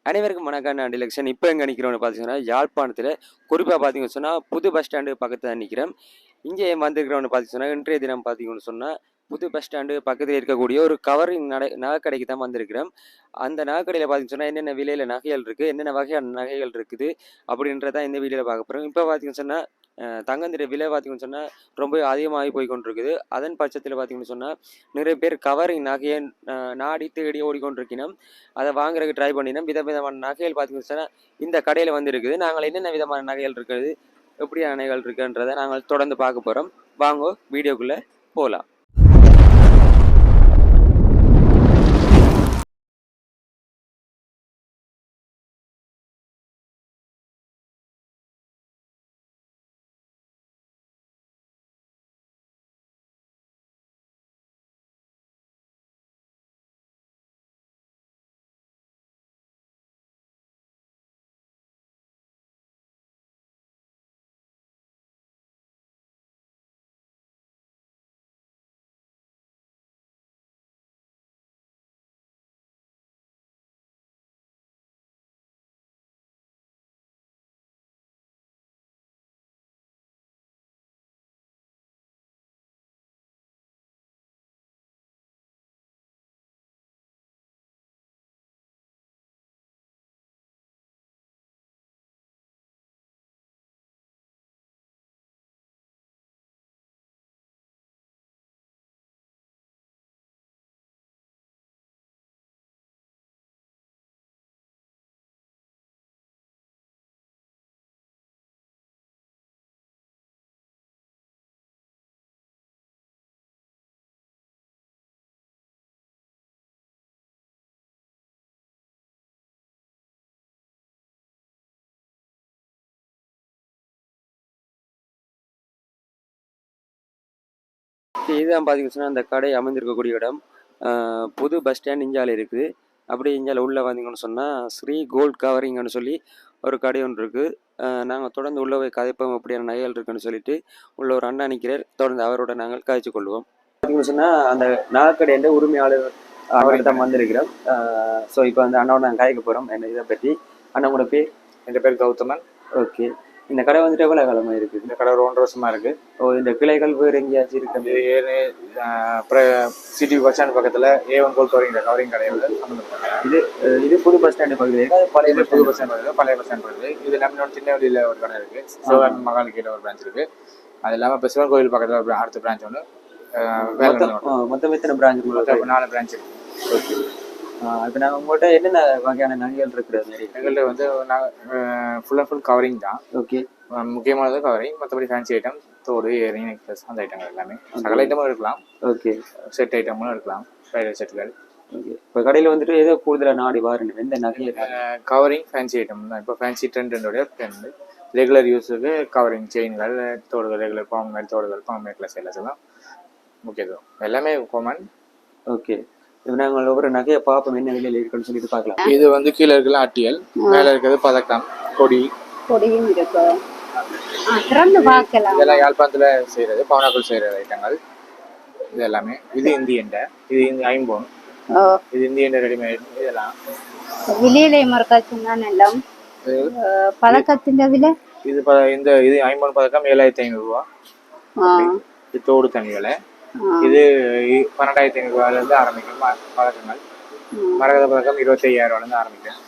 அனைவருக்கும் வணக்கம். நான் டிலக்ஷன். இப்போ எங்கே நிற்கிறோன்னு பார்த்தீங்கன்னா, யாழ்ப்பாணத்தில் குறிப்பாக பார்த்தீங்கன்னு சொன்னால் புது பஸ் ஸ்டாண்டு பக்கத்தில் தான் நிற்கிறேன். இங்கே வந்திருக்கிறோன்னு பார்த்தீங்கன்னா, இன்றைய தினம் பார்த்தீங்கன்னு சொன்னால் புது பஸ் ஸ்டாண்டு பக்கத்தில் இருக்கக்கூடிய ஒரு கவரிங் நகைக்கடைக்கு தான் வந்திருக்கிறேன். அந்த நகைக்கடையில் பார்த்தீங்கன்னு சொன்னால் என்னென்ன விலையில் நகைகள் இருக்குது, என்னென்ன வகையான நகைகள் இருக்குது அப்படின்றதான் இந்த வீடியோவில் பார்க்க போகிறோம். இப்போ பார்த்தீங்கன்னு சொன்னால் தங்கத்தின் விலை பார்த்தீங்கன்னு சொன்னால் ரொம்ப அதிகமாகி போய் கொண்டிருக்குது. அதன் பட்சத்தில் பார்த்தீங்கன்னு சொன்னால் நிறைய பேர் கவரிங் நகையை நாடி தேடி ஓடிக்கொண்டிருக்கணும். அதை வாங்குறதுக்கு ட்ரை பண்ணினோம். விதவிதமான நகைகள் பார்த்தீங்கன்னு சொன்னால் இந்த கடையில் வந்து இருக்குது. நாங்கள் என்னென்ன விதமான நகைகள் இருக்குது, எப்படியான நகைகள் இருக்குன்றதை நாங்கள் தொடர்ந்து பார்க்க போகிறோம். வாங்கோ வீடியோக்குள்ளே போகலாம். இதுதான் பார்த்தீங்கன்னா அந்த கடை அமைந்திருக்கக்கூடிய இடம். புது பஸ் ஸ்டாண்ட் இஞ்சால இருக்குது. அப்படியே இஞ்சால உள்ளே வந்தீங்கன்னு சொன்னால் ஸ்ரீ கோல்ட் கவரிங்னு சொல்லி ஒரு கடை ஒன்று இருக்குது. நாங்கள் தொடர்ந்து உள்ளே போய் கதைப்போம் அப்படியான நகைகள் இருக்குன்னு சொல்லிட்டு உள்ள ஒரு அண்ணா நிற்கிறார். தொடர்ந்து அவரோட நாங்கள் காய்ச்சி கொள்வோம். பார்த்தீங்கன்னு சொன்னால் அந்த நகைக்கடைன்ற உரிமையாளர் அவர்கிட்ட தான் வந்திருக்கிறோம். ஸோ இப்போ அந்த அண்ணாவோட நாங்கள் காய்க்க போகிறோம். என்ன இதை பற்றி அண்ணாவோட பேர்? என் பேர் கௌதமன். ஓகே. இந்த கடை வந்துட்டு எவ்வளோ காலமாக இருக்குது? இந்த கடை ஒரு 1.5 வருஷமா இருக்கு. இந்த கிளைகள் வேறு எங்கேயாச்சும் இருக்குது? சிட்டி பஸ் ஸ்டாண்ட் பக்கத்துல A1 கோல்ட் கவரிங் கடையில் இது இது புது பஸ் ஸ்டாண்டு பக்கத்தில் பழைய புது பஸ் ஸ்டாண்ட் வருது, பழைய பஸ் ஸ்டாண்ட் வருது. இது நம்ம சின்ன வழியில ஒரு கடை இருக்கு, சிவன் மகால் கீழே ஒரு பிரான்ச் இருக்கு. அது இல்லாம இப்போ சிவன் கோவில் பக்கத்துல ஒரு அடுத்த பிரான்ச் ஒன்று. மொத்தம் எத்தனை பிரான்ச்? 4 பிரான்ச் இருக்கு. ஓகே. இப்போ நாங்கள் உங்கள்கிட்ட என்னென்ன வகையான நகைகள் இருக்கிறது? எங்கள்கிட்ட வந்து ஃபுல் அண்ட் ஃபுல் கவரிங் தான். ஓகே. முக்கியமானது கவரிங். மற்றபடி ஃபேன்சி ஐட்டம், தோடு, இயரிங், நெக்லஸ், அந்த ஐட்டங்கள் எல்லாமே சகல ஐட்டமும் எடுக்கலாம். ஓகே. செட் ஐட்டமும் எடுக்கலாம், ப்ரைடல் செட்டுகள். ஓகே. இப்போ கடையில் வந்துட்டு ஏதோ கூடுதலாக நாடி வாரணும் எந்த நகை? கவரிங் ஃபேன்சி ஐட்டம் தான். இப்போ ஃபேன்சி ட்ரெண்டோடைய ட்ரெண்டு. ரெகுலர் யூஸுக்கு கவரிங், செயின்கள், தோடுகள், ரெகுலர் பாம்பு தோடுகள், பாம்பு நெக்லஸ் எல்லாம் முக்கியத்துவம், எல்லாமே காமன். ஓகே. இப்போ நாங்கள் ஒவ்வொரு நகையை பார்ப்போம் என்ன விலையில் இருக்குன்னு சொல்லிட்டு பார்க்கலாம். இது வந்து கீழே இருக்கலாம் அட்டியல், மேலே இருக்கிறது பதக்கம், கொடியும் இருக்கு. இதெல்லாம் யாழ்ப்பாணத்தில் செய்கிறது, பவனாக்குள் செய்கிற ஐட்டங்கள் இது எல்லாமே. இது இந்தியன், இது ஐம்போன், இது இந்தியன் ரெடிமேட். இதெல்லாம் விலையில மறக்காச்சுன்னா எல்லாம் பதக்கத்தின் விலை. இது இது ஐம்போன் பதக்கம் 7500 ரூபா. இது தோடு தனி விலை. இது 12,500 இருந்து ஆரம்பிக்கும் பதக்கங்கள். மரகத பதக்கம் 25,000 ஆரம்பிக்கும்.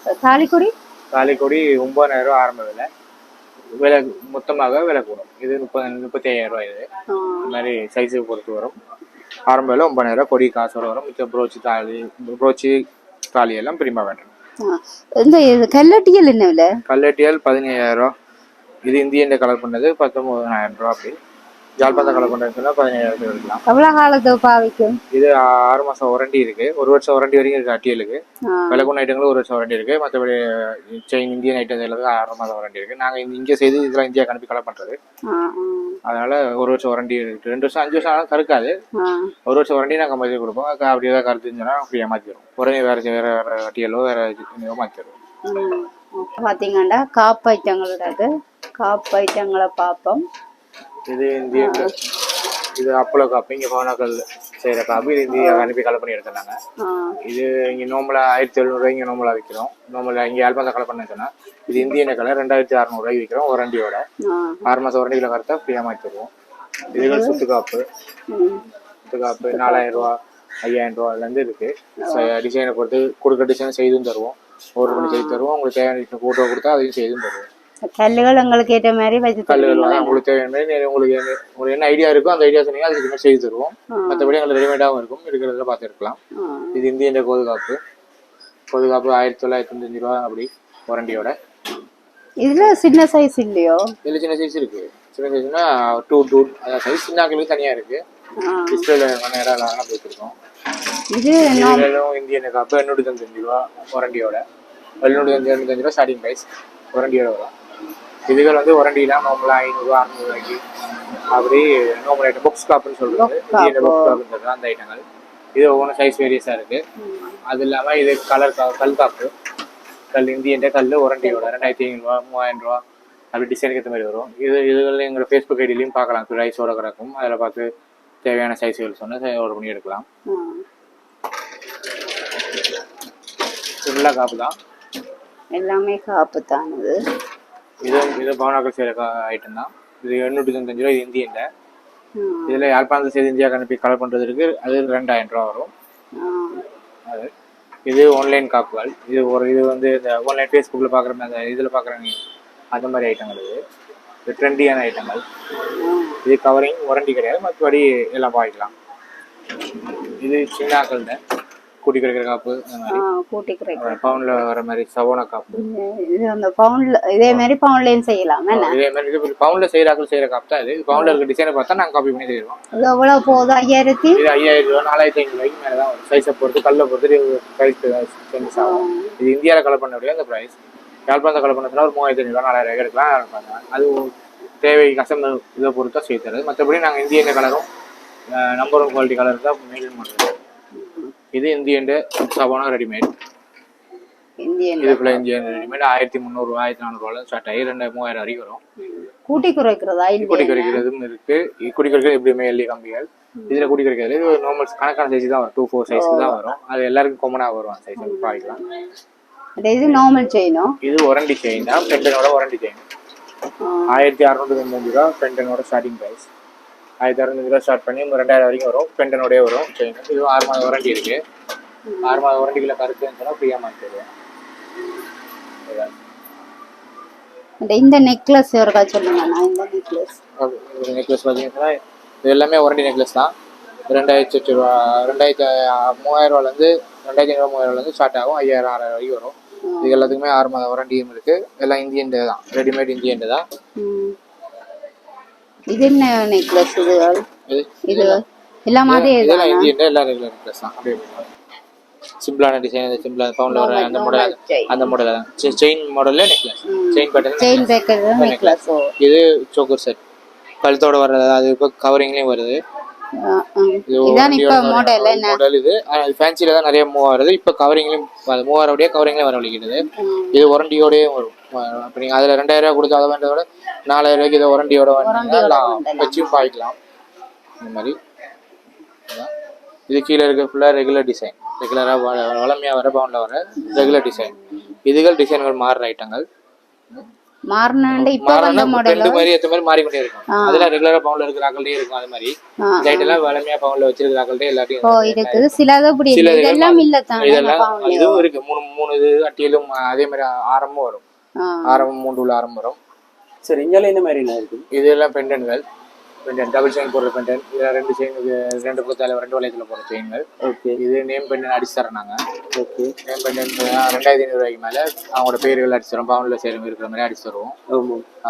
தாலிக்கொடி 9,000 ரூபா ஆரம்ப விலை. விலை மொத்தமாக விலை கூடும். இது 35,000 ரூபாய். இது இந்த மாதிரி சைஸுக்கு பொறுத்து வரும். ஆரம்ப விலை 9,000 ரூபா. கொடி காசோட வரும். மிச்ச ப்ரோச்சி தாலி எல்லாம் பிரிமா வேண்டும். கல்லட்டியல் என்ன விலை? கல்லட்டியல் 15,000 ரூபா. இது இந்தியன் கலர் பண்ணது 19,000 ரூபா. அப்படி ஜாழ்ப்பாணத்தை கலர் பண்ணுறதுனா 17,000 எடுக்கலாம். எவ்வளோ காலத்துக்கு பாவிக்கும்? இது 6 மாதம் வாரண்டி இருக்கு. 1 வருஷம் வாரண்டி வரைக்கும் இருக்கு. அட்டியலுக்கு விலகுன ஐட்டங்களும் 1 வருஷம் வாரண்டி இருக்கு. மற்றபடி செயின் இந்தியன் ஐட்டம் எல்லாத்துக்கும் 6 மாதம் வாரண்டி இருக்கு. நாங்கள் இங்கே செய்து இதெல்லாம் இந்தியா அனுப்பி கலர் பண்ணுறது. அதனால 1 வருஷம் வாரண்டி இருக்கு. 2 வருஷம் 5 வருஷம் ஆனால் கருக்காது. 1 வருஷம் வாரண்டி நாங்கள் மதியம் கொடுப்போம். அப்படி ஏதாவது கருத்துச்சுன்னா அப்படியே மாற்றி தருவோம். உடனே வேற அட்டியலோ வேற மாற்றி தருவோம். பார்த்தீங்கன்னா காப்பு ஐட்டங்களை பார்ப்போம். இது இந்திய, இது அப்பளோ காப்பு. இங்கே பவனாக்கள் செய்கிற காப்பு இது இந்தியாவுக்கு அனுப்பி கலர் பண்ணி எடுத்துனாங்க. இது இங்கே நோம்பலா 1700 இங்கே நோம்பலா விற்கிறோம். நோம்பலா இங்கே யாழ்ப்பாணத்தை கலர் பண்ண சொன்னால் இது இந்தியன் கலர் 2600 விற்கிறோம். வாரண்டியோட 6 மாதம் வாரண்டியில் கருத்தா ஃப்ரீயாக மாற்றி தருவோம். இதுகள் சுத்துக்காப்பு 4000 ரூபா 5000 ரூபாலேருந்து இருக்கு. டிசைனை பொறுத்து கொடுக்க டிசைன் செய்தும் தருவோம். ஆர்டர் பண்ணி செய்து தருவோம். உங்களுக்கு தேவையான ஃபோட்டோ கொடுத்தா அதையும் செய்தும் தருவோம். கல்லுகள் உங்களுக்கு ஏற்ற மாதிரி வச்சு கல்லுகள் உங்களுக்கு தேவையான மாதிரி உங்களுக்கு என்ன ஐடியா இருக்கோ அந்த ஐடியா சொன்னீங்க அதுக்கு மாதிரி செய்து தருவோம். மற்றபடி எங்களுக்கு ரெடிமேடாகவும் இருக்கும். இருக்கிறதுல பார்த்து எடுக்கலாம். இது இந்தியன் கோதுகாப்பு 1995 ரூபா அப்படி வாரண்டியோட. இதுல சின்ன சைஸ் இல்லையோ? இதுல சின்ன சைஸ் இருக்கு. சின்ன சைஸ்னா 2 அதாவது சைஸ் சின்னாக்களுக்கு தனியா இருக்கு. டிஸ்பிளேல நேரம் போயிட்டுருக்கோம். இது இந்தியன் காப்பு 895 ரூபா வாரண்டியோட. 795 ரூபா ஸ்டார்டிங் ப்ரைஸ் வாரண்டியோட வரும். இதுகள் வந்து வாரண்டிலாம் நார்மலாக 500 600 ரூபாய்க்கு அப்படி நார்மல் ஐட்டம் பாக்ஸ் காப்புன்னு சொல்றது. இந்தியன் பாக்ஸ் காப்புன்றது அந்த ஐட்டங்கள். இது ஒவ்வொன்றும் சைஸ் வேரியஸாக இருக்கு. அது இல்லாமல் இது கல் காப்பு கல் இந்தியன் கல் வாரண்டியோட 2500 ரூபா 3000 ரூபா அப்படி டிசைனுக்கு ஏற்ற மாதிரி வரும். இதுகளில் எங்களோட ஃபேஸ்புக் ஐடியிலையும் பார்க்கலாம். ப்ரைஸோட கிடக்கும். அதில் பார்த்து தேவையான சைஸ்கள் சொன்னால் ஆர்டர் பண்ணி எடுக்கலாம். ஃபுல்லாக காப்பு தான். எல்லாமே காப்பு தான். இது பவனாக்கள் செய்கிற ஐட்டம் தான். இது 895 ரூபா. இது இந்தியன். இதில் யாழ்ப்பாணத்தில் செய்து இந்தியாவுக்கு அனுப்பி கலர் பண்ணுறதுக்கு அது 2000 ரூபா வரும். அது இது ஆன்லைன் காப்புகள். இது வந்து இந்த ஆன்லைன் ஃபேஸ்புக்கில் பார்க்குற அந்த இதில் பார்க்குறாங்க அந்த மாதிரி ஐட்டங்கள். இது ட்ரெண்டியான ஐட்டங்கள். இது கவரிங் வாரண்டி கிடையாது. மற்றபடி எல்லாம் பாய்க்கலாம். இது சின்னாக்கள் தான் கூட்டி கிடைக்கிற காப்பு. அந்த மாதிரி கூட்டி கிடைக்கிற பவுன்ல வர மாதிரி சவோனா காப்பு. இது அந்த பவுன்ல இதே மாதிரி பவுன்லயும் செய்யலாம். இதே மாதிரி பவுன்ல செய்கிற காப்பு தான். இது பவுன்ல இருக்க டிசைனை பார்த்தா நாங்கள் காப்பி பண்ணி செய்வோம். இது எவ்வளோ போகுது? 5000 இது 5000 ரூபா 4500 ரூபாய்க்கு மேலே தான் வரும். சைஸை பொறுத்து கல்லை பொறுத்து ப்ரைஸ் சேஞ்சஸ் ஆகும். இது இந்தியாவில் கலர் பண்ண முடியாது. அந்த ப்ரைஸ் யாழ்ப்பாணத்தை கலர் பண்ணதுனா ஒரு 3500 ரூபா 4000 எடுக்கலாம். அது தேவை கஸ்டமர் இதை பொறுத்தா செய்து தருது. மற்றபடி நாங்கள் இந்தியன் கலரும் நம்பர் 1 குவாலிட்டி கலர் தான் மெயின்டைன் பண்ணுறோம். இது இந்தியன் சவானா ரெடிமேட். இது ஃபுல்லாக இந்தியன் ரெடிமேட் 1300 ரூபா 1400 ரூபாய் ஸ்டார்ட் ஆகி 3000 வரைக்கும் வரும். கூட்டி குறைக்கிறதா? கூட்டி குறைக்கிறதும் இருக்கு. கூட்டி குறைக்கிறது எப்படியுமே எல்இ கம்பிகள். இதில் கூட்டி குறைக்கிறது இது நார்மல் கணக்கான சைஸ் தான் வரும். 2-4 சைஸ் தான் வரும். அது எல்லாருக்கும் காமனாக வரும். சைஸ் பாய்க்கலாம். இது நார்மல் செயினோ? இது வாரண்டி செயின் தான். பெண்டனோட வாரண்டி செயின் 1695 ரூபா. பெண்டனோட ஸ்டார்டிங் ப்ரைஸ் 1695 ரூபா ஸ்டார்ட் பண்ணி 2000 வரைக்கும் வரும். பெண்டனோடய வரும் செயின். இது 6 மாதம் வாரண்டி இருக்கு. 6 மாதம் வாரண்டிக்குள்ள கருத்துன்னு சொன்னால் ஃப்ரீயாக மாற்றி தருவேன். இந்த நெக்லஸ் இருக்கா சொல்லுங்க. இந்த நெக்லஸ் பார்த்தீங்கன்னா இது எல்லாமே வாரண்டி நெக்லஸ் தான். 2000 ரூபா 3000 ரூபாலேருந்து 2500 3000 ஸ்டார்ட் ஆகும். 5000 6000 வரைக்கும் வரும். இது எல்லாத்துக்குமே 6 மாதம் வாரண்டியும் இருக்கு. எல்லாம் இந்தியன் தான். ரெடிமேட் இந்தியன் தான். இது என்ன நெக்லஸ்? இது எல்லா மாதிரி இதெல்லாம் இந்தியன் எல்லா ரெகுலர் நெக்லஸ் தான். அப்படியே சிம்பிளான டிசைன். சிம்பிளா பவுன்ல வர அந்த மாடல் தான். செயின் மாடல்ல நெக்லஸ். Chain pattern necklace. இது சோக்கர் செட் கழுத்தோட வர்றது. அது இப்போ கவரிங்லயும் வருது. மாடல் இது ஃபேன்சில தான் நிறைய மூவ் ஆகுது. இப்போ கவரிங்லயும் 3000 கவரிங்ல வர வலிக்கிறது. இது வாரண்டியோடய வரும். அப்ப நீங்க அதுல 2000 ரூபாய் கொடுத்து அதை வேண்டதோட 4000 ரூபாய்க்கு இதை வாரண்டியோட வச்சும் பாய்க்கலாம். இந்த மாதிரி இது கீழே இருக்க ஃபுல்லா ரெகுலர் டிசைன். ரெகுலராக வளமையா வர பவுன்ல வர ரெகுலர் டிசைன். இதுகள் டிசைன்கள் மாறுற ஐட்டங்கள். மாறிக்கொண்டே இருக்கும். அதெல்லாம் ரெகுலரா பவுன்ல இருக்கிற ஆக்கள்டே இருக்கும். அது மாதிரி எல்லாம் வளமையா பவுன்ல வச்சிருக்கிற ஆக்கள்டே எல்லாத்தையும் இதுவும் இருக்கு. 3 இது அட்டியிலும் அதே மாதிரி ஆரமும் வரும். ஆரமும் 3 உள்ள ஆரம் வரும். சரி, இங்கே இந்த மாதிரி என்ன இருக்கு? இதெல்லாம் பெண்டன்கள். பெண்டன் டபுள் செயின் போடுற பெண்டன். இதில் 2 செயினுக்கு 2 பக்கத்தால 2 வளையத்தில் போடுற செயின்கள். ஓகே. இது நேம் பெண்டன் அடிச்சு தரோம் நாங்கள். ஓகே. நேம் பெண்டன் 2500 ரூபாய்க்கு மேலே அவங்களோட பேர்கள் அடிச்சு தரோம். பவுனில் சேரும் இருக்கிற மாதிரி அடிச்சு தருவோம்.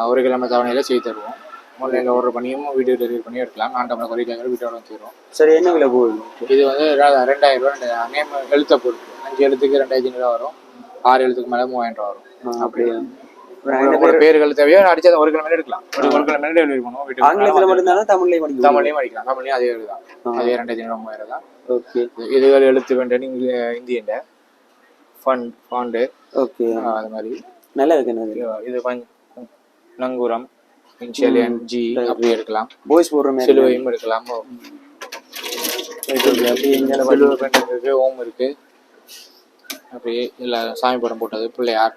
1 கிழமை தவணையில் செய்து தருவோம். ஆன்லைனில் ஆர்டர் பண்ணியும் வீடியோ டெலிவரி பண்ணி எடுக்கலாம். நான் நம்ம கொரியர் வீட்டோட வச்சுக்கிறோம். சரி, என்ன விலை போகுது? இது வந்து 2000 ரூபா. நேம் எழுத்தை பொறுத்து 5 எழுத்துக்கு 2500 ரூபா வரும். 6 எழுத்துக்கு மேலே 3000 ரூபா வரும். அப்படியே பேர்கள் தேவையோ அடிச்சா 1 கிலோமீட்டர் எடுக்கலாம். 1 கிலோமீட்டர் டெலிவரி பண்ணுவோம். ஆங்கிலத்தில் மட்டும்தானா? தமிழ்லையும் அடிக்கலாம். தமிழ்லையும் அதே தான். அதே 2500 3000 தான். ஓகே. இதுகள் எழுத்து வேண்டிய இந்தியன் ஃபாண்டு. ஓகே. அது மாதிரி நல்லா இருக்கு. இது நங்கூரம் இன்ஷியல் ஜி அப்படி எடுக்கலாம். பாய்ஸ் போடுற மாதிரி சிலுவையும் எடுக்கலாம். அப்படி இங்கே சில்வர் பெயிண்டிங் இருக்கு, ஓம் இருக்கு, அப்படியே இல்லை சாமி படம் போட்டது, பிள்ளையார்,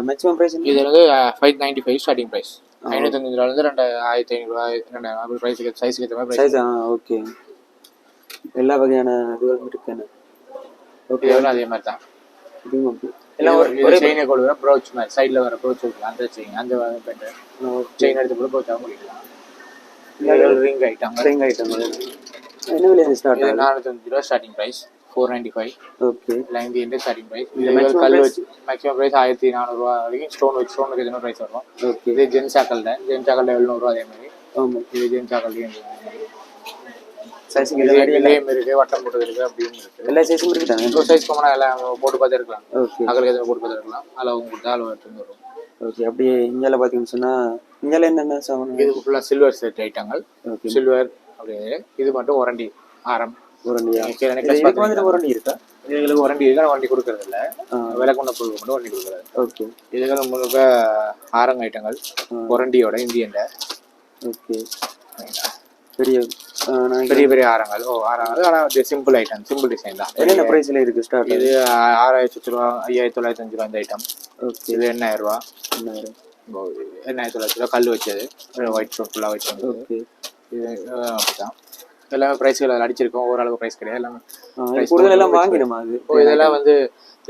மேக்ஸிமம் ப்ரைஸ் இது வந்து 595 ஸ்டார்டிங் ப்ரைஸ். 595 ரூபாயிலிருந்து 2500 2000 அப்படி ப்ரைஸுக்கு சைஸுக்கு ஏற்ற மாதிரி சைஸ். ஓகே, எல்லா வகையான இதுவும் இருக்குன்னு. ஓகே, அதே மாதிரி தான். இதுவும் எல்லாம் ஒரு செயினை கொள்ளுற ப்ரோச் மாதிரி சைடில் வர ப்ரோச் இருக்கு, அந்த செயின் அந்த பெயிண்ட் செயின் எடுத்து கூட ப்ரோச் ஆக முடியலாம். ரிங் ஐட்டம் என்ன விலை ஸ்டார்ட்? 405 ரூபா ஸ்டார்டிங் ப்ரைஸ், 495. ஓகே, இந்த ஸ்டார்டிங் ப்ரைஸ். இது கல் வச்சு மேக்ஸிமம் ப்ரைஸ் 1400 ரூபா வரைக்கும். ஸ்டோன் வச்சு ஸ்டோனுக்கு எதுவும் ப்ரைஸ் வரும். ஓகே, இது ஜென்சாக்கல் 700 ரூபா அதே மாதிரி. ஆமாம், இது ஜென்சாக்கல் சைஸுக்கு இதேம் இருக்கு, வட்டம் போட்டது இருக்கு, அப்படியும் இருக்கு. எல்லா சைஸும் இருக்குதாங்க. இன்னொரு சைஸ் போனா எல்லாம் போட்டு பார்த்து இருக்கலாம். ஓகே, அகலுக்கு எதுவும் போட்டு பார்த்து இருக்கலாம். அளவு கொடுத்தா அளவு எடுத்து வரும். ஓகே. அப்படியே இந்தியாவில் பார்த்தீங்கன்னு சொன்னால் இந்தியாவில் என்னென்ன சாமான்? இது ஃபுல்லாக சில்வர் செட் ஐட்டங்கள். ஓகே, சில்வர் அப்படியே. இது மட்டும் ஒரண்டி ஆரம் ஒரண்டியா? இதுக்கு வந்து ஒரண்டி இருக்கா? இதுகளுக்கு ஒரண்டி இருக்கு, ஆனால் வண்டி கொடுக்கறது இல்லை. விலை கொண்ட பொருள் மட்டும் வண்டி கொடுக்குறது. ஓகே, இதுகள் முழுக்க ஆரங்க ஐட்டங்கள் ஒரண்டியோட இந்தியன்ல. ஓகே, பெரிய பெரிய பெரிய ஆரங்கள். ஆரங்கள், ஆனால் சிம்பிள் ஐட்டம், சிம்பிள் டிசைன் தான். என்னென்ன ப்ரைஸில் இருக்குது ஸ்டார்ட்? இது 6000 ரூபா, 5905 ரூபா இந்த ஐட்டம். ஓகே, இது 8000 ரூபா. 8000. 8900 ரூபா கல் வச்சது, ஒயிட் ஸ்டோன் ஃபுல்லாக ஒயிட் ஸ்டோன். ஓகே, இது அப்படிதான். எல்லாமே ப்ரைஸ்கள் அதில் அடிச்சிருக்கோம். ஓரளவு ப்ரைஸ் கிடையாது, எல்லாமே கூடுதல் எல்லாம் வாங்கிடுமா அது? இதெல்லாம் வந்து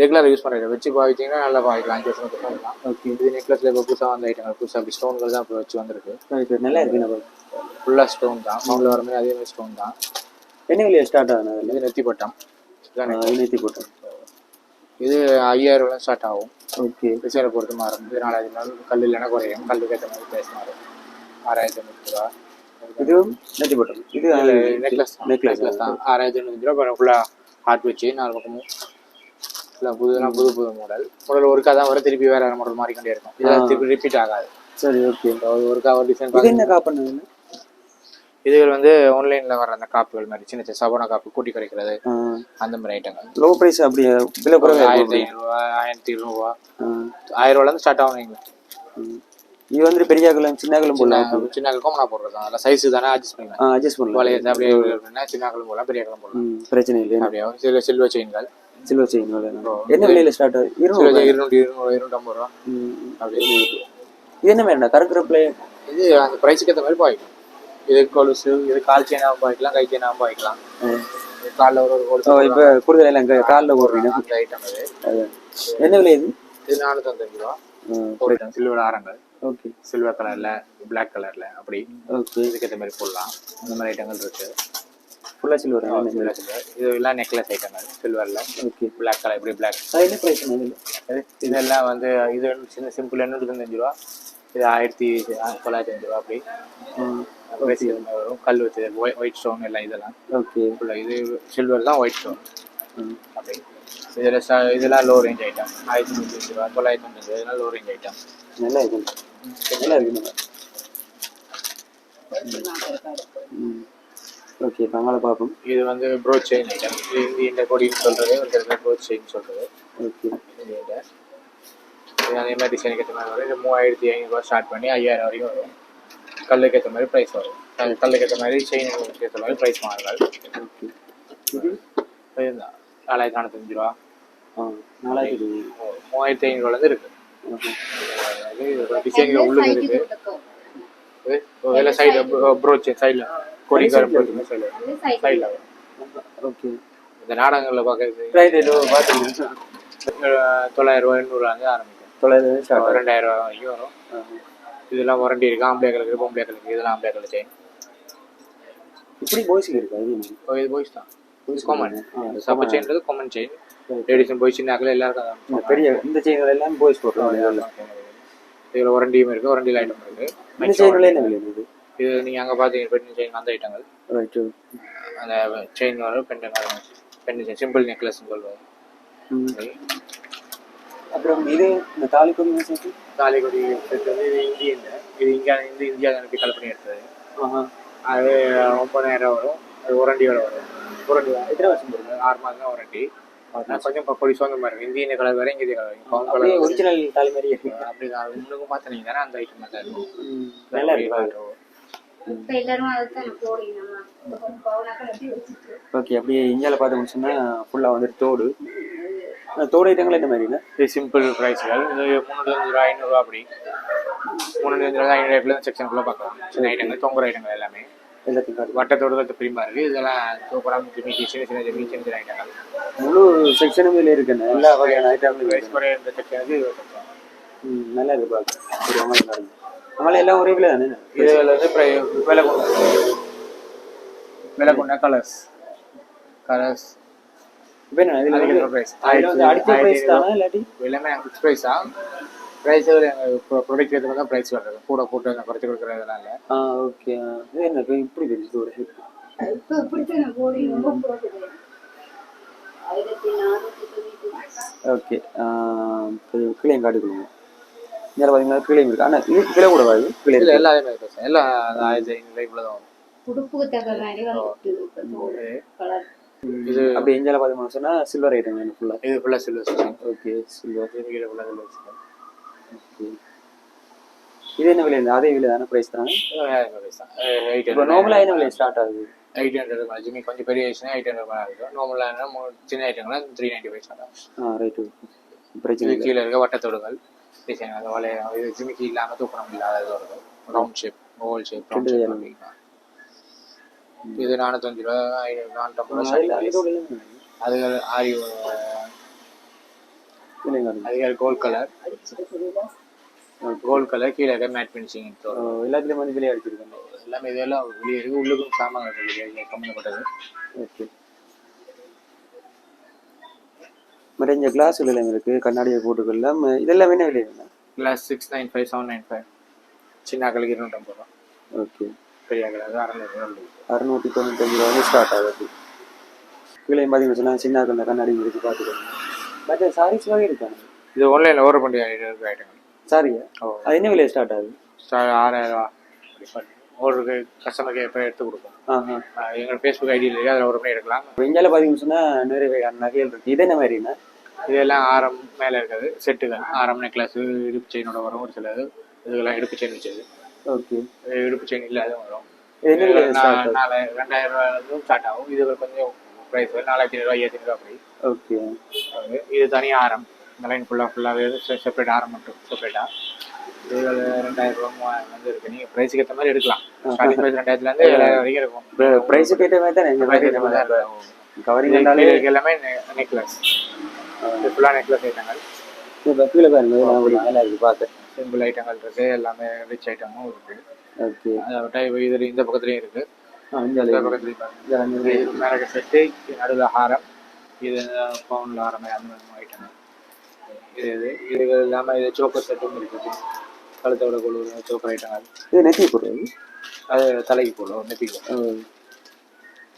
ரெகுலர் யூஸ் பண்ணுறது வச்சு பாவிச்சிங்கன்னா நல்லா பாவிக்கலாம். 5 வருஷம் பண்ணலாம். ஓகே, இது நெக்லஸில் இப்போ புதுசாக வந்த ஐட்டங்கள், புதுசாக அப்படி ஸ்டோன்கள் தான் இப்போ வச்சு வந்திருக்கு. நல்லா இருக்கு. நம்ம ஃபுல்லாக ஸ்டோன் தான், சவுண்டில் வரமே அதே மாதிரி ஸ்டோன் தான். என்ன விலையை ஸ்டார்ட் ஆகுது? இது நெத்தி பட்டம், நெத்தி போட்டோம். இது 5000 ரூபா ஸ்டார்ட் ஆகும். ஓகே, டிசைனை பொறுத்து மாறும். இது 4000 நாள் கல் இல்லைன்னா குறையும். கல்லுக்கு ஏற்ற மாதிரி ப்ரைஸ் மாறும். 6500 ரூபா. இதுவும் நெத்தி போட்டோம். இது நெக்லஸ் தான் 6800 ரூபா. ஃபுல்லாக ஹார்ட் வச்சு 4 பக்கமும் இல்லை புதுலாம் புது மாடல் ஒருக்கா தான் வரும். திருப்பி வேற மாடல் மாறிக்கொண்டே இருக்கும். இதெல்லாம் திருப்பி ரிப்பீட் ஆகாது. சரி, ஓகே. ஒருக்கா ஒரு டிசைன். இது என்ன காப்பு? இதுகள் வந்து ஆன்லைனில் வர அந்த காப்புகள் மாதிரி சின்ன சின்ன சபோனா காப்பு கூட்டி கிடைக்கிறது, அந்த மாதிரி ஐட்டங்கள். லோ ப்ரைஸ் அப்படி விலை குறைவு? 1500 ரூபா, 1200 ரூபா, 1000 ரூபாலேருந்து ஸ்டார்ட் ஆகும். இது வந்து பெரிய அகலம் சின்ன அகலம் போடலாம். சின்ன அகலம் கோமனா போடுறது தான். அதில் சைஸு தானே அட்ஜஸ்ட் பண்ணலாம். அட்ஜஸ்ட் பண்ணலாம். அப்படியே சின்ன அகலம் போடலாம், பெரிய அகலம் போடலாம், பிரச்சனை இல்லை. அப்படியே சில்வர் செயின்கள். சில்வர் செயின் என்ன விலையில ஸ்டார்ட் ஆகுது? 200 250 ரூபா. அப்படியே இது என்ன வேண்டாம் கறக்குற பிளே? இது அந்த ப்ரைஸுக்கு ஏற்ற மாதிரி போய்க்கும். இது கொலுசு, இது கால் செயினாக போய்க்கலாம், கை செயினாக போய்க்கலாம். காலில் ஒரு கொலுசு. இப்போ கூடுதல் இல்லை அங்கே காலில் போடுறீங்க அந்த ஐட்டம். அது என்ன விலை? இது 495 ரூபா. சில்வர் ஆரங்கள். ஓகே, சில்வர் கலர்ல, பிளாக் கலர்ல, அப்படி. ஓகே, இதுக்கு ஏற்ற மாதிரி போடலாம். அந்த மாதிரி ஐட்டங்கள் இருக்கு. ஃபுல்லாக சில்வர். இது எல்லாம் நெக்லஸ் ஐட்டங்கள் சில்வர்ல. ஓகே, பிளாக் கலர், இப்படி பிளாக். என்ன ப்ரைஸ்? இதெல்லாம் வந்து இது சின்ன சிம்பிள் 895 ரூபா. இது 1905 ரூபா. அப்படி வரும். கல் வச்சது, ஒயிட் ஸ்டோன் எல்லாம் இதெல்லாம். ஓகே, இது சில்வர் தான், ஒயிட் ஸ்டோன். அப்படி இதெல்லாம் லோ ரேஞ்ச் ஐட்டம். 1195 ரூபா, 995. இதெல்லாம் லோ ரேஞ்ச் ஐட்டம். நல்லா இருக்கு, நல்லா இருக்கு. ஓகே, நாங்கள பார்ப்போம். இது வந்து ப்ரோச் செயின் ஐட்டம். இது இந்த கொடின்னு சொல்றது, ஒரு ப்ரோச் செயின் சொல்றது. ஓகே, இது அதே மாதிரி டிசைனுக்கு ஏற்ற மாதிரி வரும். இது 3500 ரூபா ஸ்டார்ட் பண்ணி 5000 வரைக்கும் வரும். கல்லுக்கு ஏற்ற மாதிரி ப்ரைஸ் வரும். கல்லுக்கு ஏற்ற மாதிரி செயினுக்கு ஏற்ற மாதிரி ப்ரைஸ் மாறுங்கள். ஓகே, இது 4495 ரூபா. 3500 ரூபாலேருந்து இருக்கு. டிசைன்கள் உள்ளது இருக்கு. சைடு ப்ரோச் சைடில் கொடிக்கார சைடில். ஓகே, இந்த நாடகங்களில் பார்க்கறது 900 ரூபா 800 ரூபாங்க ஆரம்பிக்கும். 2000 ரூபா வரைக்கும் வரும். இதெல்லாம் வாரண்டி இருக்கு. ஆம்பளைகளுக்கு, பொம்பளைகளுக்கு. இதெல்லாம் ஆம்பளைகள் செயின். இப்படி பாய்ஸ்க்கு இருக்கா? இது பாய்ஸ் தான். காமன் சப்ப செயின்றது காமன் செயின். லேடிஸ் பாய்ஸ் சின்ன ஆகல எல்லாருக்கும் பெரிய இந்த செயின்கள் எல்லாம் பாய்ஸ் போடுறாங்க. இதில் வாரண்டியும் இருக்கு, வாரண்டியில் ஐட்டம் இருக்கு. இந்த செயின்ல என்ன விலை இருக்குது? இது நீங்கள் அங்கே பார்த்தீங்க பெண் செயின் அந்த ஐட்டங்கள். அந்த செயின் வரும், பெண் செயின் சிம்பிள் நெக்லஸ்ன்னு சொல்லுவாங்க. அப்புறம் இது இந்த தாலிக்கொடி தாலிக்கொடி வந்து இது இந்தியன். இது இந்தியா எனக்கு கல் பண்ணி எடுத்தது. அது 9000 வரும். அது ஒரண்டியோட வரும். ஒரண்டி எத்தனை வருஷம் போடுது? 6 மாதம் தான் ஒரண்டி. கொஞ்சம் கொடி சொந்த மாதிரி இருக்கும். இந்தியன் கலர் வேறு, இந்திய கலர் ஒரிஜினல் தாலி மாதிரி இருக்கு. அப்படி தான் உங்களுக்கும் பார்த்தீங்க தானே அந்த ஐட்டம் தான் இருக்கும். நல்லா இருக்கு. இப்ப எல்லாரும் அதைத்தான் போடணுமா பவுனாக்கள் எப்படி வச்சுட்டு ஓகே. அப்படியே இந்தியாவில் பார்த்தோம்னு சொன்னால் ஃபுல்லாக வந்துட்டு தோடு தோடு ஐட்டங்கள் என்ன மாதிரிங்க? இது சிம்பிள் ப்ரைஸ்கள். இது 350 ரூபா 500 ரூபா அப்படி 350 ரூபா 500 ரூபாய் செக்ஷனுக்குள்ள பார்க்கலாம். சின்ன ஐட்டங்கள் தொங்குற ஐட்டங்கள் எல்லாமே எல்லாத்தையும் காட்டு. வட்டத்தோடு பிரிமா இருக்குது. இதெல்லாம் சூப்பராக ஜிமிக்கி சின்ன சின்ன ஜிமிக்கி சின்ன சின்ன ஐட்டங்கள் முழு செக்ஷனும் இதில் இருக்குண்ணே. எல்லா வகையான ஐட்டங்களும் ப்ரைஸ் குறைய இந்த செக்ஷனுக்கு இது செக்ஷன். நல்லா இருக்கு பார்க்க. ஒரு அமௌண்ட் பாருங்க. நம்மள எல்லாம் ஒரே விலை தானே? இதில் வந்து விலை கொண்ட கலர்ஸ் இப்போ என்ன இதில் அதிக ப்ரைஸ் அடிச்ச ப்ரைஸ் தானே இல்லாட்டி எல்லாமே ஃபிக்ஸ் ப்ரைஸா? ப்ரைஸ் எங்கள் ப்ராடக்ட் ஏற்ற தான் ப்ரைஸ் வர்றது. கூட போட்டு அந்த குறைச்சி கொடுக்குறதுனால. ஓகே. இது என்ன இப்போ இப்படி தெரியுது ஒரு இப்போ இப்படித்தான் போடணும் போட்டுது 1490. ஓகே. கீழையும் காட்டிக்கொள்ளுங்க. இங்கே பார்த்தீங்கன்னா கீழையும் இருக்குது. ஆனால் இது கீழே கூட வாது கீழே இல்லை எல்லா அதே மாதிரி பேசுகிறேன். எல்லாம் 1500 இவ்வளோ தான் வரும். உடுப்புக்கு தகுந்த மாதிரி வந்துட்டு கலர். இது அப்படி இந்தியாவில் பார்த்தீங்கன்னா சொன்னால் சில்வர் ஐட்டம் வேணும் ஃபுல்லாக. இது ஃபுல்லாக சில்வர் செக்ஷன். ஓகே. சில்வர் கீழே ஃபுல்லாக சில்வர் செக்ஷன். ஓகே. இது என்ன விலை? அதே விலை தானே? ப்ரைஸ் தானே? இப்போ 800 நார்மலாக என்ன விலை ஸ்டார்ட் ஆகுது? 800 ஜிம்மி கொஞ்சம் பெரிய ஆயிடுச்சுன்னா 800 ரூபாய் இருக்கும். நார்மலாக சின்ன ஐட்டங்கள்லாம் 395 ஸ்டார்ட். ரைட்டு. பிரச்சனை இது கீழே இருக்க வட்டத்தோடுகள் டிசைன் அந்த வலைய இது ஜிமிக்கி இல்லாமல் தூக்கணம் இல்லாத இருக்கும். Round shape oval shape round shape. இது 405 ரூபா 450 ரூபா. அதுகள் அதுகள் கோல்ட் கலர் கீழே இருக்க மேட் ஃபினிஷிங். எல்லாத்துலேயும் வந்து விலை அடிச்சிருக்காங்க. எல்லாமே இதெல்லாம் வெளியே இருக்குது. உள்ளுக்கும் சாமான் இருக்குது சம்மந்தப்பட்டது. ஓகே. மற்ற இந்த கிளாஸ் எல்லாம் இருக்குது. கண்ணாடியை போட்டுக்கலாம். இதெல்லாம் என்ன விலை? கிளாஸ் 695 795. சின்ன ஆக்களுக்கு 250 ரூபா. ஓகே. பெரிய ஆக்களுக்கு 600 695 ரூபா ஸ்டார்ட் ஆகுது. கீழே பார்த்தீங்கன்னு சொன்னால் சின்ன ஆக்கள் கண்ணாடி இருக்குது பார்த்துக்கோங்க. மற்ற சாரீஸ் வகை இருக்காங்க. இது ஆன்லைனில் ஆர்டர் பண்ணி ஐட்டங்கள். சாரியா? அது என்ன விலை ஸ்டார்ட் ஆகுது? 6000 ரூபா ஆர்டருக்கு கஸ்டமருக்கு எப்போ எடுத்து கொடுப்போம். எங்களோட ஃபேஸ்புக் ஐடியில் இருக்குது. அதில் ஆர்டர் பண்ணி எடுக்கலாம். இப்போ இந்தியாவில் பார்த்தீங்கன்னு சொன்னால் நிறைய வகையான நகைகள் இருக்குது. இது என்ன மாதிரின்னா? இதெல்லாம் ஆரம் மேலே இருக்காது செட்டுகள். ஆரம் நெக்லஸ் இடுப்பு செயினோட வரும். ஒரு சில இதுக்கெல்லாம் இடுப்பு செயின் வச்சது. ஓகே. இடுப்பு செயின் இல்லாத வரும். 2000 ரூபாயும் ஸ்டார்ட் ஆகும். இது கொஞ்சம் ப்ரைஸ் 4500 ரூபா 5000 ரூபா அப்படி. ஓகே. இது தனி ஆரம். இந்த லைன் ஃபுல்லாகவே செப்பரேட் ஆரம் மட்டும் செப்பரேட்டாக. இது 2000 ரூபா வந்து இருக்குது. நீங்கள் ப்ரைஸுக்கு ஏற்ற மாதிரி எடுக்கலாம். ஸ்டார்டிங் ப்ரைஸ் 2000 வரைக்கும் இருக்கும். ப்ரைஸுக்கு ஏற்ற மாதிரி தான் கவரிங் எல்லாமே நெக்லஸ். இது ஃபுல்லாக நெக்லஸ் ஐட்டங்கள். கீழே பாருங்க நல்லா இருக்குது பார்க்க. சிம்பிள் ஐட்டங்கள் இருக்குது. எல்லாமே ரிச் ஐட்டமும் இருக்குது. ஓகே. அதை விட்டால் இப்போ இது இந்த பக்கத்துலேயும் இருக்குது. இந்த பக்கத்துலேயும் மேலே செட்டு நடுவில் ஹாரம். இது பவுனில் ஹாரம் அந்த மாதிரி ஐட்டங்கள். இது இல்லாமல் இது சோக்கர் செட்டும் இருக்குது. கழுத்தோட கொழு சோக்கர் ஐட்டங்கள். இது நெத்தி போடுறது. அது தலைக்கு போடும் நெத்திக்கு போடும்.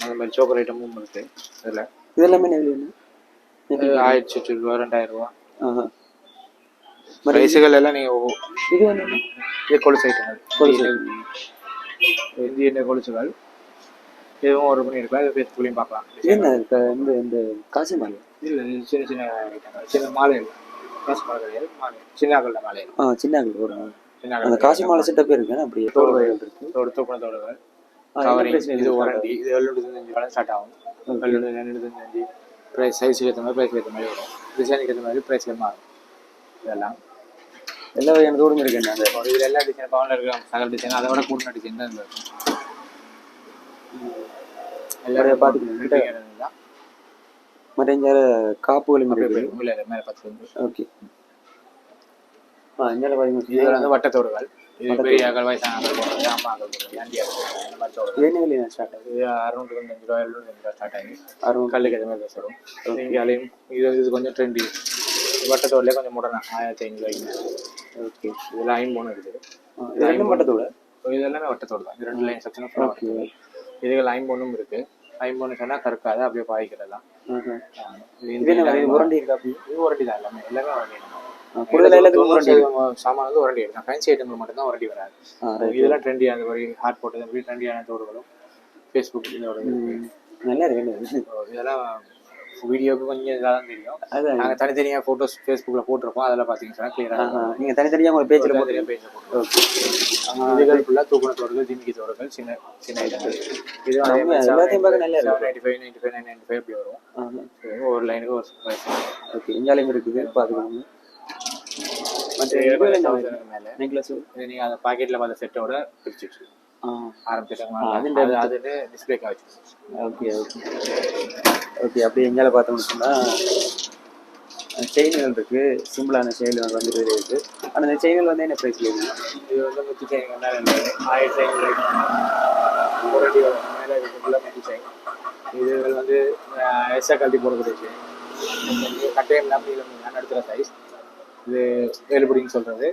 அந்த மாதிரி சோக்கர் ஐட்டமும் இருக்குது. இதில் இதெல்லாமே நெல் 1800 ரூபா 2000 ரூபா. ப்ரைஸுகள் எல்லாம் நீங்கள் இது என்ன? இது கொலுசு ஐட்டங்கள். இந்திய கொலுசுகள் இதுவும் ஆர்டர் பண்ணி எடுக்கலாம். இது ஃபேஸ்புக்லேயும் பார்க்கலாம். என்ன இந்த காசு மாலை? இல்லை சின்ன சின்ன ஐட்டங்கள். சின்ன மாலை இல்லை. காசு மாலை கிடையாது. மாலை சின்னாக்கள் மாலை. சின்னாக்கள் போடுறாங்க. அந்த காசு மாலை செட்டப் இருக்கு. அப்படியே தோடுகள் இருக்கு. தூக்கின தோடுகள். இது வாரண்டி. இது 725 ரூபா ஸ்டார்ட் ஆகும். 725 ப்ரைஸ் சைஸுக்கு ஏற்ற மாதிரி ப்ரைஸ்க்கு ஏற்ற மாதிரி வரும். டிசைனுக்கு ஏற்ற மாதிரி ப்ரைஸ்க்கு மாறும். இதெல்லாம் எல்லா வகையான தோடும் இருக்கு. அந்த இதில் எல்லா டிசைன் பவுனில் இருக்கிற சகல் டிசைன் அதை விட கூட்டின டிசைன் தான் இருக்கும். எல்லாரும் பார்த்துக்கணும் தான். மற்ற இங்கே காப்புகளும் இல்லை மேலே பார்த்து. ஓகே. இந்தியாவில் பார்த்தீங்கன்னா இதில் வந்து வட்டத்தோடுகள். இது பெரிய வயசானவர்கள் போடுறது. அம்மாக்கள் போடுறது. அந்த மாதிரி தோடு. என்ன விலை ஸ்டார்ட் ஆகுது? இது 625 ரூபா 725 ரூபா ஸ்டார்ட் ஆகி கல்லுக்கு எது மாதிரி வரும். இங்கேயும் இது கொஞ்சம் ட்ரெண்டி. வட்டத்தோடலேயே கொஞ்சம் முடனா 1500 ரூபாய்க்கு. ஓகே. இதெல்லாம் 5 இருக்குது. இது ரெண்டும் வட்டத்தோடு. இது எல்லாமே வட்டத்தோடு தான். இது 2 லைன் செக்ஷனும் ஃபுல்லாக. இதுகள் 5 இருக்குது. 5 சொன்னால் கற்காது அப்படியே பாய்க்கிறதெல்லாம். உரண்டி இருக்கா? இது உரண்டி தான். எல்லாமே உரண்டி. கூடுதல் எல்லாத்துக்கும் சாமான் வந்து உரண்டி எடுக்கும். ஃபேன்சி ஐட்டங்கள் மட்டும்தான் உரண்டி வராது. இதெல்லாம் ட்ரெண்டியாக அந்த மாதிரி ஹாட் போட்டது அப்படி ட்ரெண்டியான தோடுகளும் ஃபேஸ்புக் இதோட நல்லா இருக்கு. இதெல்லாம் வீடியோக்கு கொஞ்சம் இதாக தான் தெரியும். அதான் நாங்கள் தனித்தனியாக ஃபோட்டோஸ் ஃபேஸ்புக்கில் போட்டிருப்போம், அதில் பார்த்தீங்கன்னா கிளியராக நீங்கள் தனித்தனியாக உங்கள் பேஜில் போட்டு தனியாக பேஜ் போட்டுருக்கோம். இதுகள் ஃபுல்லாக தூக்குன தோடுகள், ஜிமிக்கி தோடுகள், சின்ன சின்ன ஐட்டங்கள். இது எல்லாத்தையும் பார்க்க நல்லா இருக்கும். 95 95 அப்படி வரும். ஒரு லைனுக்கு ஒரு ப்ரைஸ். ஓகே, இங்காலையும் இருக்குது பார்த்துக்கோங்க. மற்ற மேலே நீங்கள் அந்த பாக்கெட்டில் பார்த்த செட்டோட பிரிச்சுட்டு ஆரம்பிச்சிட்டாங்க. அது டிஸ்பிளேக்காக வச்சு. Okay okay okay. அப்படியே எங்கால பார்த்தோம்னு சொன்னால் செயின்கள் இருக்குது, சிம்பிளான செயின்கள் வந்துட்டு இருக்குது. ஆனால் இந்த செயின்கள் வந்து என்ன ப்ரைஸில் இருக்குது? இது வந்து முத்து செயின் மேலே 1500 மேலே இதுக்குள்ள முத்து செயின். இதுகள் வந்து எக்ஸ்ட்ரா கழட்டி போடக்கூடிய செயின். கட்டையம் இல்லாமல் எடுத்துகிற சைஸ். இது வேலுபடின்னு சொல்கிறது.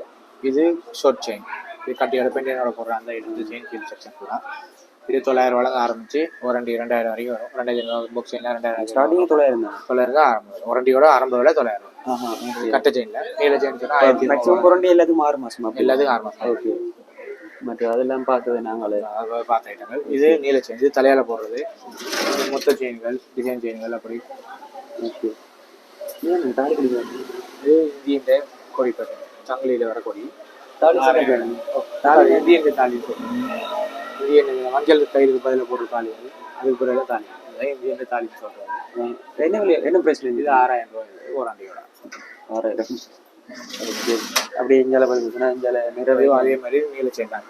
இது ஷார்ட் செயின். இது கட்டியோட பெண்டியனோட போடுற அந்த இது செயின் ஃபீல் செக்ஷன் ஃபுல்லாக. இது 900 வழங்க ஆரம்பிச்சு வாரண்டி 2000 வரைக்கும் வரும். 2000 புக் செயினில் 2000 ஸ்டார்டிங் 900 தான் ஆரம்பம். வாரண்டியோட ஆரம்ப விலை 900. கட்ட செயினில் நீல செயின் சொன்னால் மேக்ஸிமம் வாரண்டி எல்லாத்துக்கும் 6 மாதமா? எல்லாத்துக்கும் 6 மாதம். ஓகே. மற்ற அதெல்லாம் பார்த்தது நாங்கள் பார்த்த ஐட்டங்கள். இது நீல செயின், இது தலையால் போடுறது. இது மொத்த செயின்கள், டிசைன் செயின்கள் அப்படி. ஓகே. தாலி பிடிக்கும். இது இந்தியன் கொடி பட்டு சங்கிலியில் வர கொடி. தாலி இந்தியன் தாலி இந்தியன் மஞ்சள் கயிறுக்கு பதில் போடுற தாலி. அதுக்கு பிறகு தாலி. அதுதான் இந்தியன் தாலின்னு சொல்கிறாங்க. என்ன ப்ரைஸில் இருக்குது? இது 6000 ரூபாய் வாரண்டியோட. 6000. ஓகே. அப்படியே இந்தியாவில் பார்த்தீங்கன்னா இந்தியாவில் நிறைய அதே மாதிரி நீல செயின் தான்.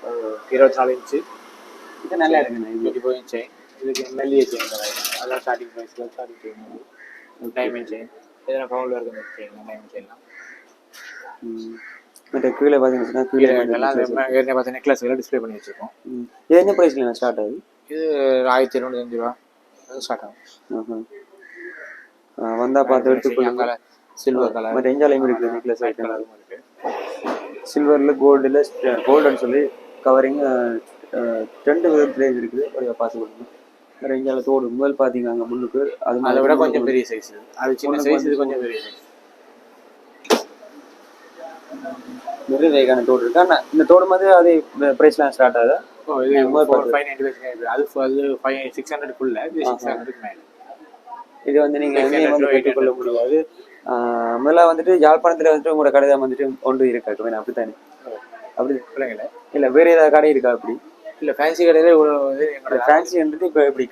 24 இன்ச்சு. இது நல்லா இருக்குண்ணா. இது 24 இன்ச் செயின். இதுக்கு மெல்லிய செயின் அதான் ஸ்டார்டிங் ப்ரைஸில் ஸ்டார்டிங் செயின். டைமண்ட் செயின் எதனா பவுண்டில் இருக்கிற செயின் டைமண்ட் செயின்லாம். மற்ற கீழே பார்த்தீங்கன்னா கீழே எல்லாம் ஏற்கனவே பார்த்த நெக்லஸ்களை டிஸ்பிளே பண்ணி வச்சுருக்கோம். இது என்ன ப்ரைஸில் ஸ்டார்ட் ஆகுது? இது 1225 ரூபா ஸ்டார்ட் ஆகும். வந்தால் பார்த்து எடுத்துக்கொள்ளுங்க. சில்வர் கலர் மற்ற எஞ்சாலையும் இருக்குது நெக்லஸ் ஐட்டம். இருக்குது சில்வரில் கோல்டுன்னு சொல்லி கவரிங் 2 விதத்துலேயும் இருக்குது. ஒரு பாசு கொடுங்க. வேறு எஞ்சால தோடு முதல் பார்த்தீங்க அங்கே முன்னுக்கு அதை விட கொஞ்சம் பெரிய சைஸ். அது சின்ன சைஸ், இது கொஞ்சம் பெரிய சைஸ். நிறைய வேகான தோடு இருக்கு. ஆனால் இந்த தோடு மாதிரி அது ப்ரைஸ்லாம் ஸ்டார்ட் ஆகுது. இது 595. அது 600க்குள்ள, இது 600க்கு மேலே. இது வந்து நீங்கள் ஏற்றுக்கொள்ள முடியாது. முதல்ல வந்துட்டு யாழ்ப்பாணத்தில் வந்துட்டு உங்களோட கடை தான் வந்துட்டு ஒன்று இருக்கா? அப்படித்தானே? அப்படி பிள்ளைங்கள இல்லை வேறு ஏதாவது கடை இருக்கா? அப்படி இல்லை, ஃபேன்சி கடையில் இவ்வளோ இது. எங்களோட ஃபேன்சி வந்துட்டு இப்போ இப்படி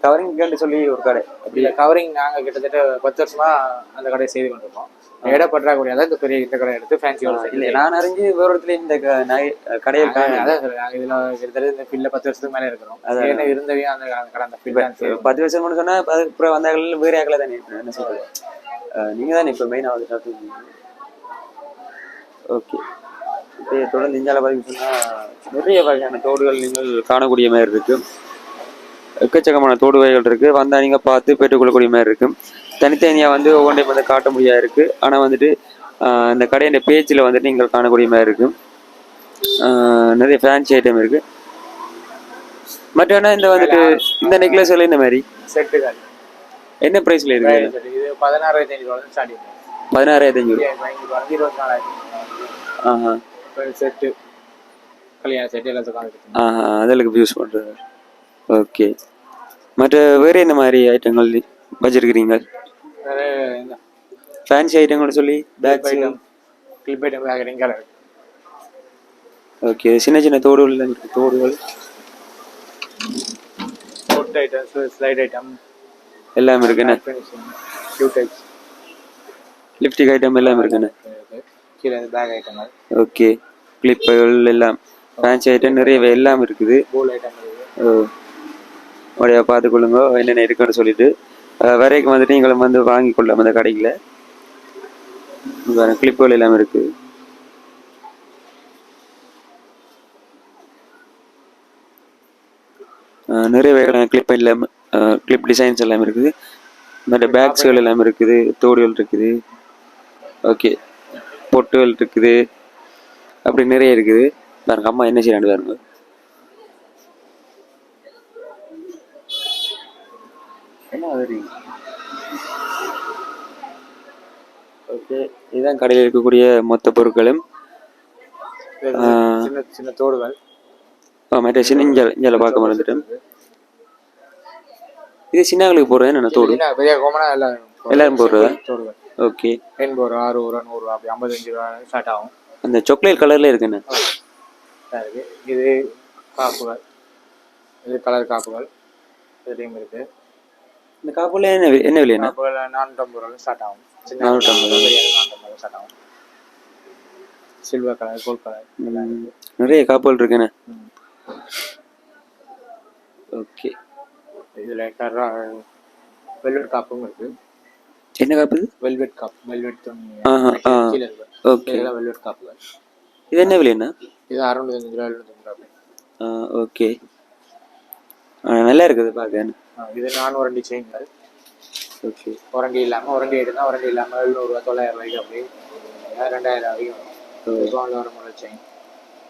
கவரிங்னு சொல்லி ஒரு கடை. அப்படி இல்லை, கவரிங் நாங்கள் கிட்டத்தட்ட 10 வருஷமா அந்த கடையை செய்து கொண்டிருக்கோம். இட பற்றாக்குறையாக தான் இந்த பெரிய இந்த கடை எடுத்து ஃபேன்சியோட. இல்லை, நான் அறிஞ்சு வேறு இடத்துல இந்த கடையில் அதான் சார். நாங்கள் இதில் கிட்டத்தட்ட இந்த ஃபீல்டில் 10 வருஷத்துக்கு மேலே இருக்கிறோம். ஏன்னா இருந்தவையும் அந்த கடை அந்த ஃபீல்டு 10 வருஷம்னு சொன்னால் அப்புறம் வந்தாக்கள் வேறு ஆக்களை தானே என்ன சொல்கிறது. நீங்கள் தானே இப்போ மெயினாக வந்து. ஓகே. இப்போ தொடர்ந்து இந்தியாவில் பார்த்தீங்கன்னா நிறைய வகையான தோடுகள் நீங்கள் காணக்கூடிய மாதிரி இருக்குது. எக்கச்சக்கமான தோடு வகைகள் இருக்குது. வந்தால் நீங்கள் பார்த்து பெற்றுக்கொள்ளக்கூடிய மாதிரி இருக்குது. தனித்தனியாக வந்து ஒவ்வொன்றையும் வந்து காட்ட முடியாது இருக்குது. ஆனால் வந்துட்டு இந்த கடையோட பேஜில் வந்துட்டு நீங்கள் காணக்கூடிய மாதிரி இருக்குது. நிறைய ஃபேன்சி ஐட்டம் இருக்குது. மற்ற இந்த வந்துட்டு இந்த நெக்லஸ் எல்லாம் இந்த மாதிரி செட்டுகள் என்ன ப்ரைஸில் இருக்குது? இது 16,500 ஸ்டார்டிங். 16,500. 24,000 செட்டு கல்யாண செட்டு எல்லாத்துக்கும் அதெல்லாம் யூஸ் பண்ணுறது. ஓகே. மற்ற வேறு என்ன மாதிரி ஐட்டங்கள் வச்சிருக்கிறீங்க? ஃபேன்சி ஐட்டங்கள்னு சொல்லி bag item, clip item, bag colour. Okay. சின்ன சின்ன தோடுகள் இருக்குது. தோடுகள், ஃபுட் ஐட்டம்ஸ், ஸ்லைட் ஐட்டம் எல்லாம் இருக்குண்ணே. ஷூ டைப்ஸ், லிப்ஸ்டிக் ஐட்டம் எல்லாம் இருக்குண்ணே. கீழே பேக் ஐட்டங்கள். ஓகே. கிளிப்புகள் எல்லாம் ஃபேன்சி ஐட்டம் நிறைய எல்லாம் இருக்குது. போல் ஐட்டம் இருக்குது. உடைய பார்த்துக்கொள்ளுங்க என்னென்ன இருக்குன்னு சொல்லிட்டு வரைக்கும் வந்துட்டு நீங்களும் வந்து வாங்கி கொள்ளலாம் அந்த கடையில். கிளிப்புகள் எல்லாம் இருக்குது. நிறைய வகையான கிளிப் எல்லாம் கிளிப் டிசைன்ஸ் எல்லாம் இருக்குது. மற்ற பேக்ஸ்கள் எல்லாம் இருக்குது. தோடுகள் இருக்குது. ஓகே. பொட்டுகள் இருக்குது. அப்படி நிறைய இருக்குது. பாருங்க அம்மா என்ன செய்யறாண்டு பாருங்க. என்ன வருவீங்க? ஓகே. இதுதான் கடையில் இருக்கக்கூடிய மொத்த பொருட்களும். சின்ன சின்ன தோடுகள். மற்ற சின்ன இஞ்சால பார்க்க மறந்துட்டேன். இது சின்னங்களுக்கு போடுறது என்ன தோடு? சின்ன பெரிய கோமனா எல்லாம் எல்லாரும் போடுறதா? தோடுகள் ஓகே. 80 ரூபா 60 ரூபா 100 ரூபா அப்படி 55 ரூபா ஸ்டார்ட் ஆகும். அந்த சாக்லேட் கலர்ல இருக்குண்ணே. இருக்கு. இது காப்புகள், இது கலர் காப்புகள் இதுலேயும் இருக்கு. இந்த காப்புல என்ன விலைண்ணா? காப்புகள் 450 ரூபாய் ஸ்டார்ட் ஆகும். சின்ன 450 450 ஸ்டார்ட் ஆகும். சில்வர் கலர் கோல்ட் கலர் நிறைய காப்புகள் இருக்குண்ணே. ஓகே. இதுல வெல்வெட் காப்பும் இருக்கு. என்ன காப்பு இது? வெல்வெட் காப், வெல்வெட் துணி. ஓகே. இதெல்லாம் வெல்வெட் காப்புகள். இது என்ன விலைண்ணா? இது 625 ரூபா 75 ரூபா. ஓகே. நல்லா இருக்குது பார்க்க. இது 4 வாரண்டி செயின்கள். ஓகே. வாரண்டி இல்லாமல் வாரண்டி எடுத்தால் வாரண்டி இல்லாமல் 700 ரூபா 900 ரூபாய்க்கு அப்படி 2000 வரைக்கும் வரும். வர முறை செயின்.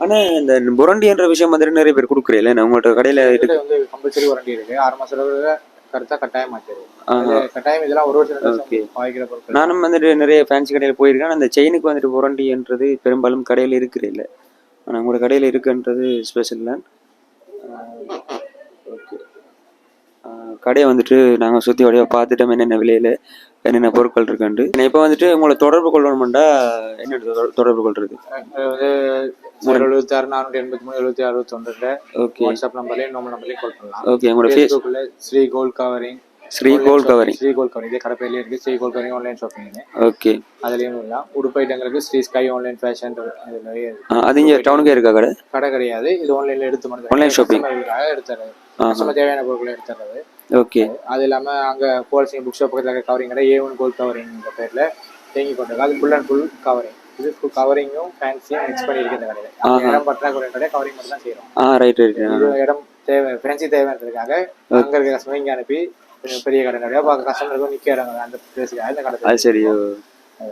ஆனால் இந்த புரண்டின்ற விஷயம் வந்துட்டு நிறைய பேர் கொடுக்குறீங்களே, உங்கள்கிட்ட கடையில் இதில் வந்து கம்பல்சரி வாரண்டி இருக்கு. 6 மாதம் கருத்தாக கட்டாயம் மாற்றிடுது. கட்டாயம் இதெல்லாம் ஒரு வருஷம் வாய்க்கிற பொருட்கள். நானும் வந்துட்டு நிறைய ஃபேன்சி கடையில் போயிருக்கேன். அந்த செயினுக்கு வந்துட்டு புரண்டின்றது பெரும்பாலும் கடையில் இருக்கிறதில்ல. ஆனால் உங்களோட கடையில் இருக்குன்றது ஸ்பெஷல் தான். ஓகே. கடையை வந்துட்டு நாங்கள் சுற்றி வழியாக பார்த்துட்டோம் என்னென்ன விலையில் என்னென்ன பொருட்கள் இருக்குன்ட்டு. இப்போ வந்துட்டு உங்களை தொடர்பு கொள்ளணுமெண்டா என்ன தொடர்பு கொள்வது? வந்து 76 483 76 61 ஓகே. வாட்ஸ்அப் நம்பர்லேயும் நோம்பல் நம்பர்லேயும் கால் பண்ணலாம். ஓகே. உங்களோட ஃபேஸ்புக்கில் Sri gold covering, Sri gold covering, Sri gold covering இதே கடைப்பையிலே இருக்குது. Sri gold covering online shopping. Okay. அதுலேயும் இல்லை. உடுப்பு ஐட்டங்களுக்கு ஸ்ரீ ஸ்கை ஆன்லைன் ஃபேஷன் நிறைய அது இங்கே டவுனுக்கே இருக்கா கடை? கடை கிடையாது, இது ஆன்லைனில் எடுத்து மட்டும் ஆன்லைன் ஷாப்பிங் எடுத்துறது. நம்ம தேவையான பொருட்களை எடுத்துறது. ஓகே. அது இல்லாமல் அங்கே கோல்சிங் புக் ஷாப் பக்கத்தில் இருக்க கவரிங் கடை A1 கோல்ட் கவரிங் பேரில் தேங்கி கொண்டிருக்கு. அது ஃபுல் அண்ட் ஃபுல் கவரிங். இது ஃபுல் கவரிங்கும் ஃபேன்சியும் மிக்ஸ் பண்ணியிருக்கு இந்த கடையில். இடம் பற்றாக்குறை கடை கவரிங் மட்டும் தான் செய்கிறோம். Right right. இது இடம் தேவை ஃபேன்சி தேவைன்றதுக்காக அங்கே இருக்க கஸ்டமர் இங்கே அனுப்பி பெரிய கடை நிறையா பார்க்க கஸ்டமருக்கு நிற்க இடம் அந்த பிளேஸுக்கு அந்த கடை. அது சரியோ.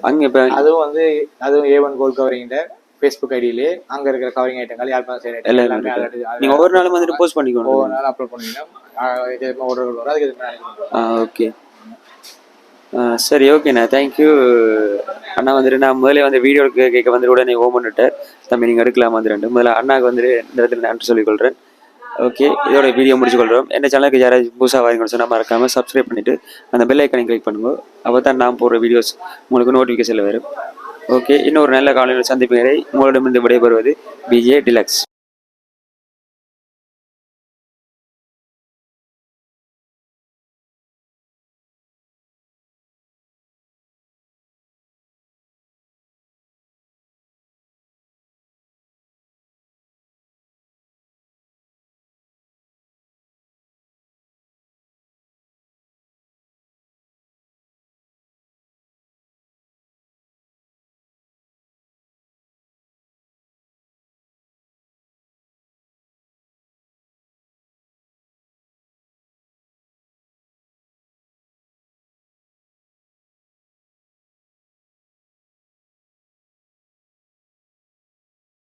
அங்கே இப்போ அதுவும் வந்து அதுவும் A1 கோல்ட் கவரிங்கிட்ட ஃபேஸ்புக் ஐடியிலே அங்கே இருக்கிற கவரிங் ஐட்டங்கள் யாருக்கும் சரி எல்லாமே நீங்கள் ஒவ்வொரு நாளும் வந்துட்டு போஸ்ட் பண்ணிக்கணும். ஒவ்வொரு நாள் அப்லோட் பண்ணிங்கன்னா ஆர்டர்கள் வரும். அதுக்கு ஓகே. சரி ஓகேண்ணா, தேங்க்யூ அண்ணா. வந்துட்டு நான் முதல்ல வந்து வீடியோக்கு கேட்க வந்துட்டு உடனே பண்ணிவிட்டேன். தம்பி நீங்கள் எடுக்கலாம் வந்துட்டு முதல்ல அண்ணாவுக்கு வந்துட்டு இந்த இடத்துல நன்றி சொல்லிக்கொள்கிறேன். ஓகே, இதோட வீடியோ முடிச்சுக்கொள்கிறோம். என்ன சேனலுக்கு யாராவது புதுசாக வாங்கிக்கணும் சொன்னால் மறக்காமல் சப்ஸ்கிரைப் பண்ணிவிட்டு அந்த பெல் ஐக்கனை கிளிக் பண்ணுங்க. அப்போ தான் நான் போடுற வீடியோஸ் உங்களுக்கு நோட்டிஃபிகேஷனில் வரும். ஓகே, இன்னொரு நல்ல காலையில் சந்திப்பு வரை உங்களிடமிருந்து விடைபெறுவது BJ Deluxe.